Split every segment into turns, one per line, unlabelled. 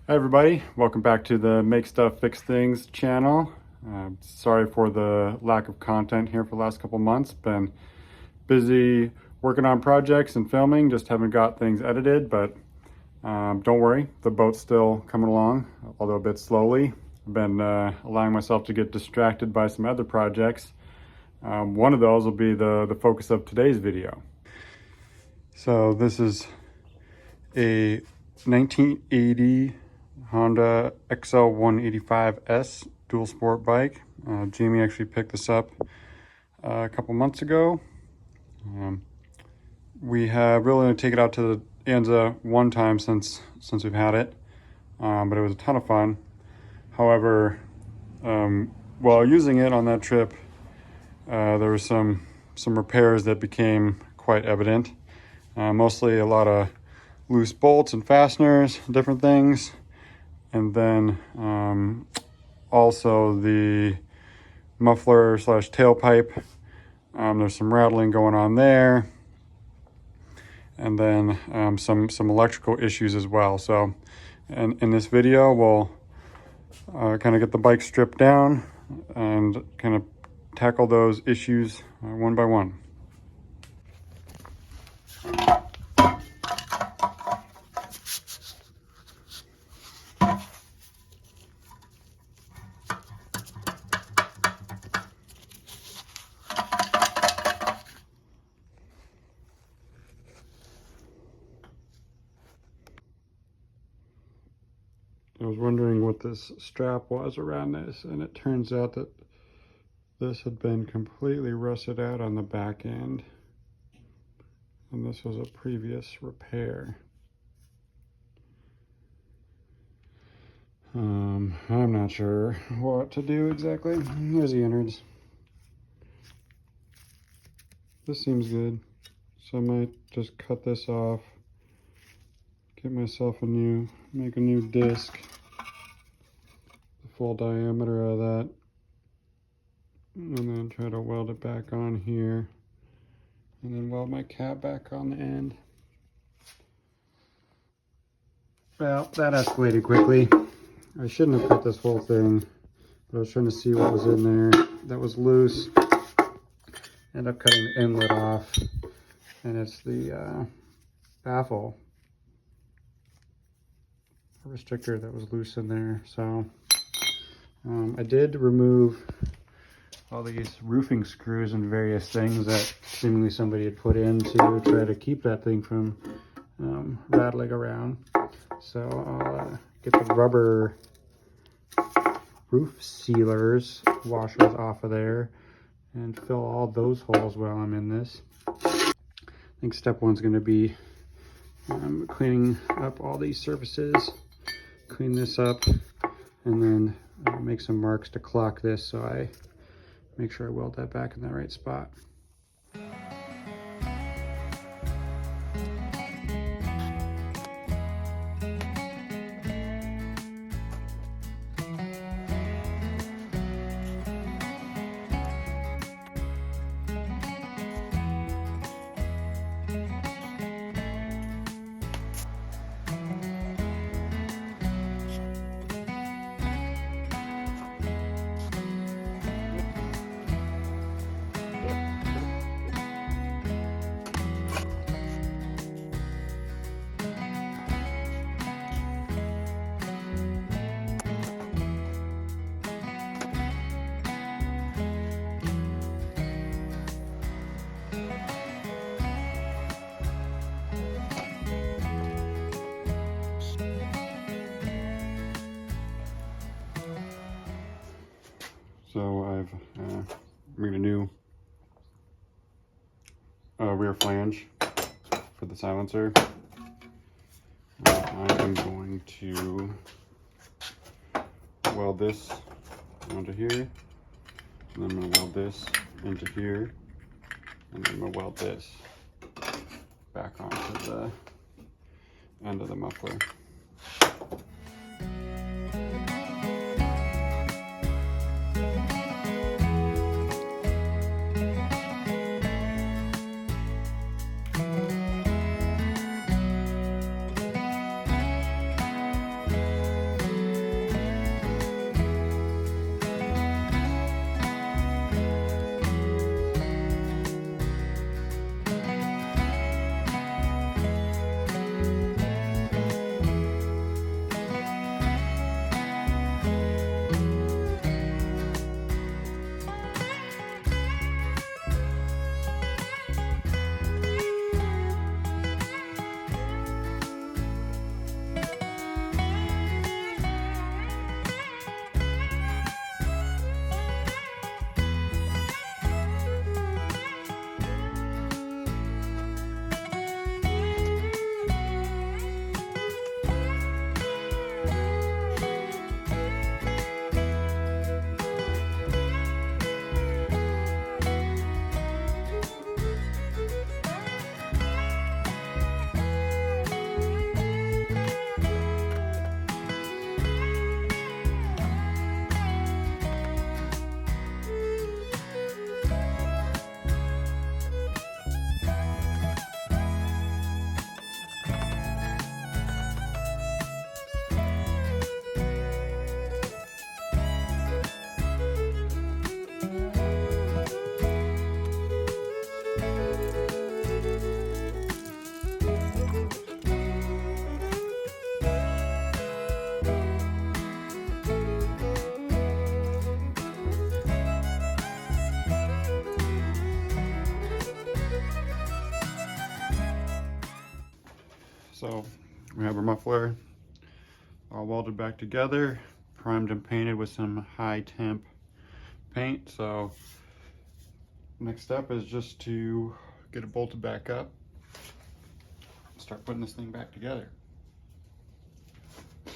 Hi everybody, welcome back to the Make Stuff Fix Things channel. Sorry for the lack of content here for the last couple months. Been busy working on projects and filming, just haven't got things edited, but don't worry, the boat's still coming along, although a bit slowly. I've been allowing myself to get distracted by some other projects. One of those will be the focus of today's video. So this is a 1980 Honda XL185s dual sport bike. Jamie actually picked this up a couple months ago. We have really only taken it out to the Anza one time since we've had it, but it was a ton of fun. However, while using it on that trip, there were some repairs that became quite evident. Mostly a lot of loose bolts and fasteners, different things. And then also the muffler slash tailpipe. There's some rattling going on there. And then some electrical issues as well. So in this video, we'll kind of get the bike stripped down and kind of tackle those issues one by one. I was wondering what this strap was around this, and it turns out that this had been completely rusted out on the back end, and this was a previous repair. I'm not sure what to do exactly. Here's the innards. This seems good, so I might just cut this off, get myself make a new disc, the full diameter of that, and then try to weld it back on here, and then weld my cap back on the end. Well, that escalated quickly. I shouldn't have cut this whole thing, but I was trying to see what was in there that was loose. Ended up cutting the inlet off, and it's the baffle restrictor that was loose in there. So I did remove all these roofing screws and various things that seemingly somebody had put in to try to keep that thing from rattling around. So I'll get the rubber roof sealers, washers off of there, and fill all those holes while I'm in this. I think step one's going to be cleaning up all these surfaces, clean this up, and then make some marks to clock this so I make sure I weld that back in the right spot. So I've made a new rear flange for the silencer. I am going to weld this onto here, and then I'm going to weld this into here, and then I'm going to weld this back onto the end of the muffler. We have our muffler all welded back together, primed and painted with some high temp paint. So next step is just to get it bolted back up, start putting this thing back together. It's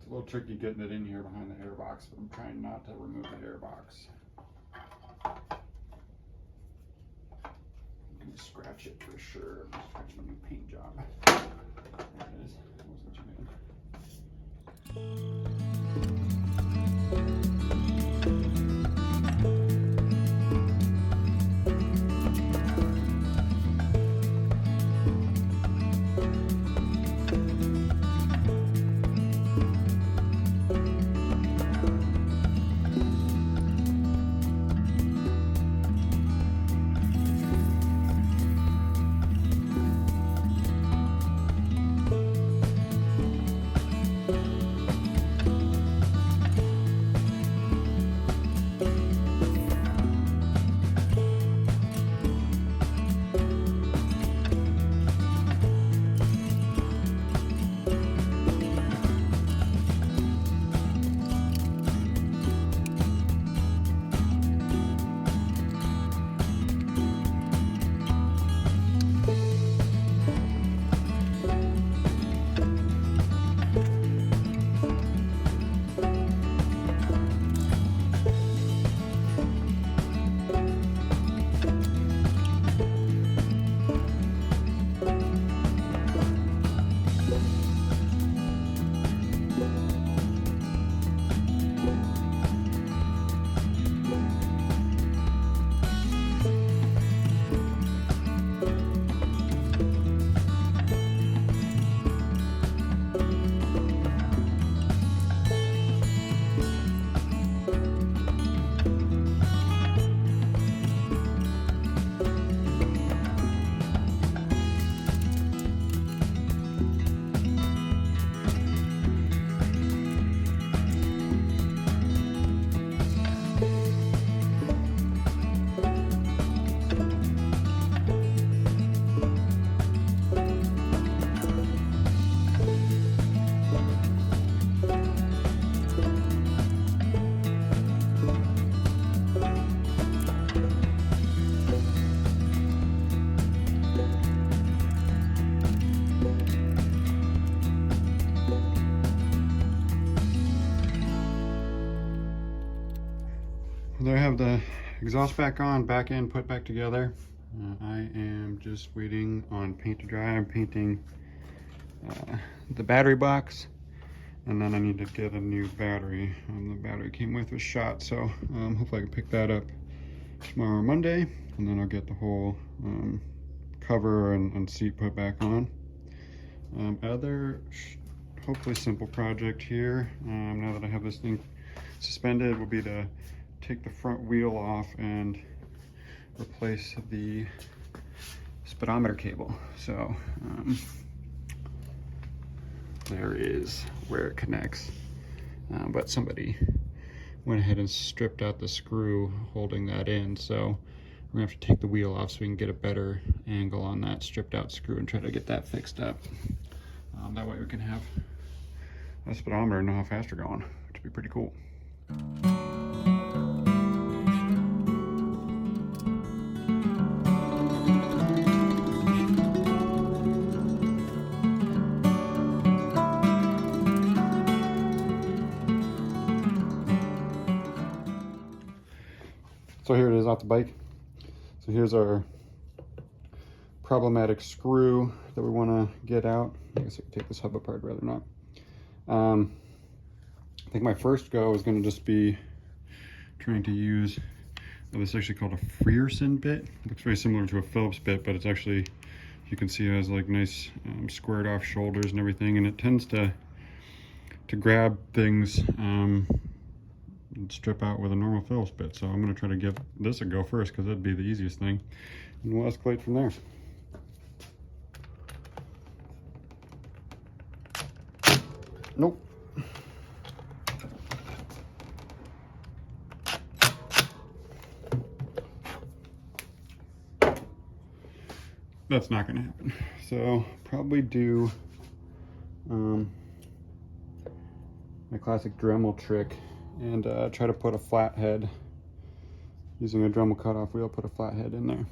a little tricky getting it in here behind the airbox, but I'm trying not to remove the airbox. I'm gonna scratch it for sure. I'm scratching a new paint job. There it is. That was what you meant. There I have the exhaust back on, back in, put back together. I am just waiting on paint to dry. I'm painting the battery box, and then I need to get a new battery. The battery came with was shot, so hopefully I can pick that up tomorrow or Monday, and then I'll get the whole cover and seat put back on. Other hopefully simple project here, now that I have this thing suspended, will be to take the front wheel off and replace the speedometer cable. So there is where it connects, but somebody went ahead and stripped out the screw holding that in, so we're gonna have to take the wheel off so we can get a better angle on that stripped out screw and try to get that fixed up. That way we can have a speedometer and know how fast we're going, which would be pretty cool. So here it is off the bike. So here's our problematic screw that we want to get out. I guess I can take this hub apart, rather not. I think my first go is going to just be trying to use this is actually called a Reassembling bit. It looks very similar to a Phillips bit, but it's actually, you can see it has like nice squared off shoulders and everything, and it tends to grab things and strip out with a normal Phillips bit. So I'm going to try to give this a go first, because that'd be the easiest thing, and we'll escalate from there. Nope. That's not going to happen. So probably do my classic Dremel trick and try to put a flathead using a Dremel cutoff wheel, put a flathead in there.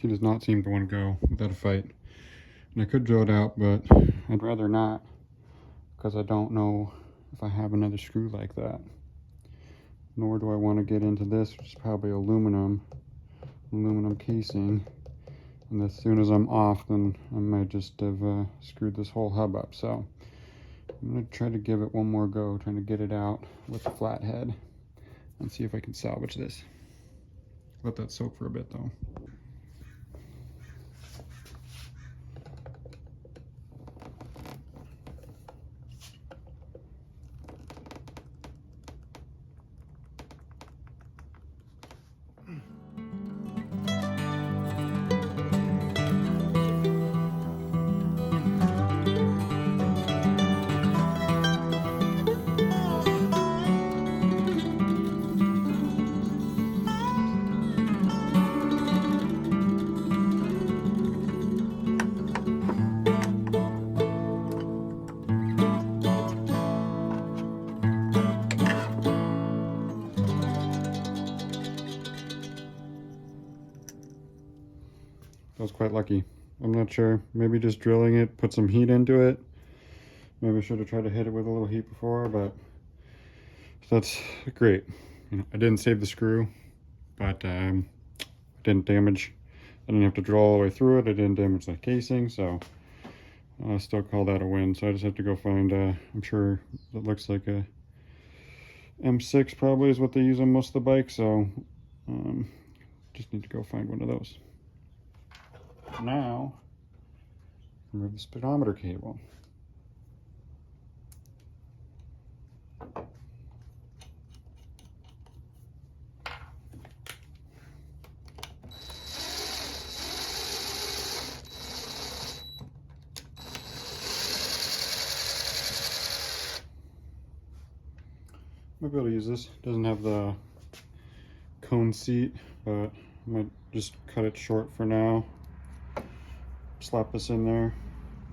She does not seem to want to go without a fight. And I could drill it out, but I'd rather not, because I don't know if I have another screw like that. Nor do I want to get into this, which is probably aluminum casing. And as soon as I'm off, then I might just have screwed this whole hub up. So I'm going to try to give it one more go, trying to get it out with the flathead and see if I can salvage this. Let that soak for a bit though. I was quite lucky. I'm not sure. Maybe just drilling it, put some heat into it. Maybe I should have tried to hit it with a little heat before, but that's great. You know, I didn't save the screw, but didn't damage. I didn't have to drill all the way through it. I didn't damage the casing, so I still call that a win. So I just have to go find, I'm sure it looks like a M6 probably is what they use on most of the bikes, so just need to go find one of those. Now, remove the speedometer cable. Might be able to use this. Doesn't have the cone seat, but I might just cut it short for now. Slap this in there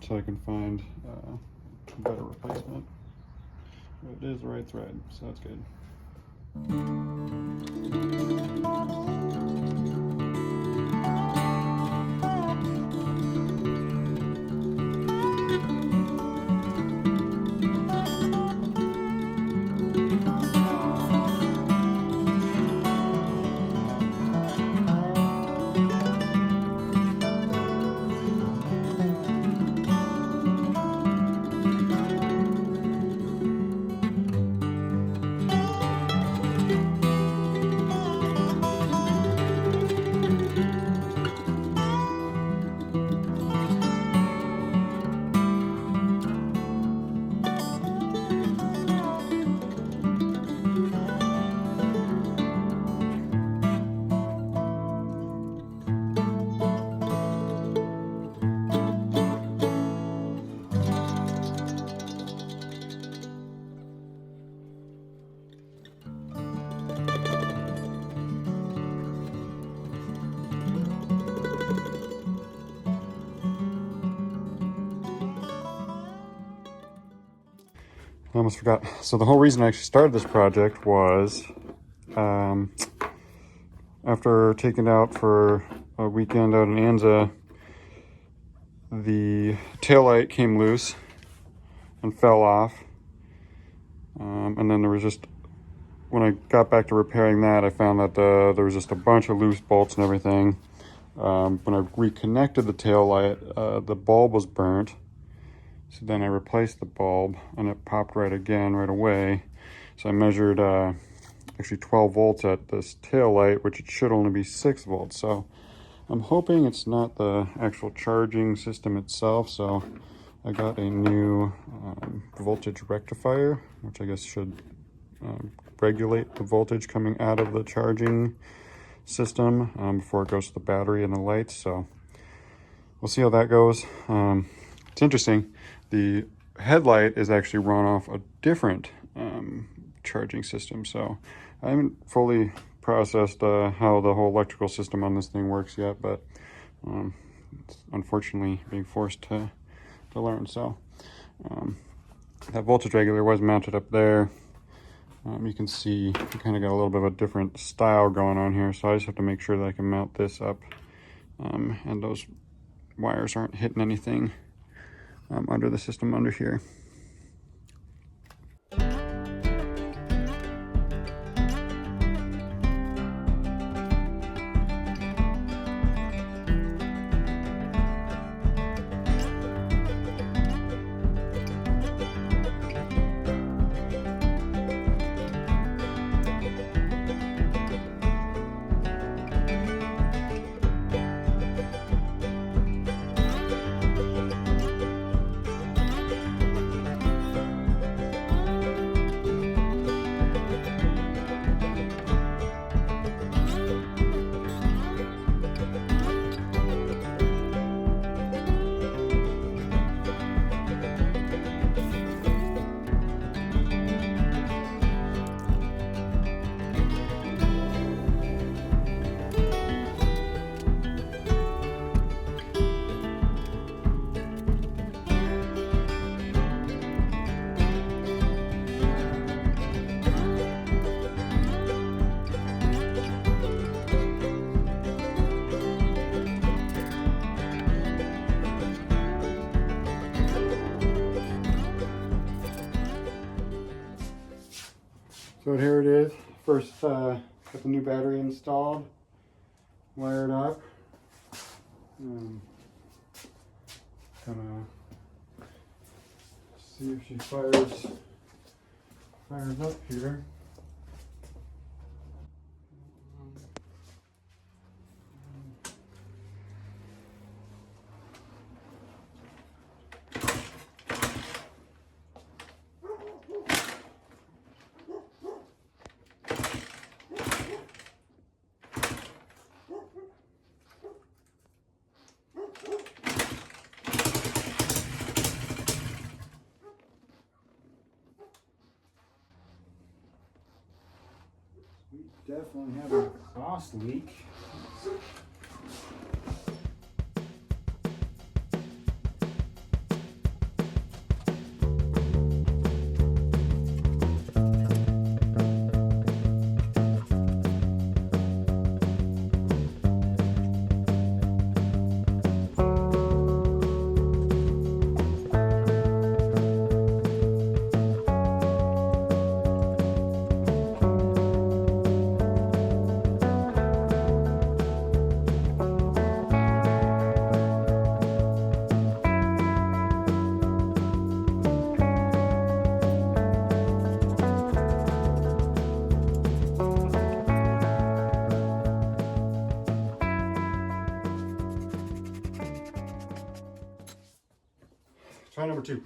so I can find a better replacement. But it is the right thread, so that's good. I almost forgot. So the whole reason I actually started this project was after taking it out for a weekend out in Anza, the taillight came loose and fell off. And then there was just, when I got back to repairing that, I found that there was just a bunch of loose bolts and everything. When I reconnected the taillight, the bulb was burnt. So then I replaced the bulb and it popped right away. So I measured actually 12 volts at this tail light, which it should only be 6 volts. So I'm hoping it's not the actual charging system itself, so I got a new voltage rectifier, which I guess should regulate the voltage coming out of the charging system before it goes to the battery and the lights. So we'll see how that goes. It's interesting. The headlight is actually run off a different charging system, so I haven't fully processed how the whole electrical system on this thing works yet, but it's unfortunately being forced to learn. So that voltage regulator was mounted up there. You can see you kind of got a little bit of a different style going on here, so I just have to make sure that I can mount this up and those wires aren't hitting anything under the system under here. So here it is. First, got the new battery installed, wired up. Gonna see if she fires up here. We definitely have an exhaust leak. Try number 2.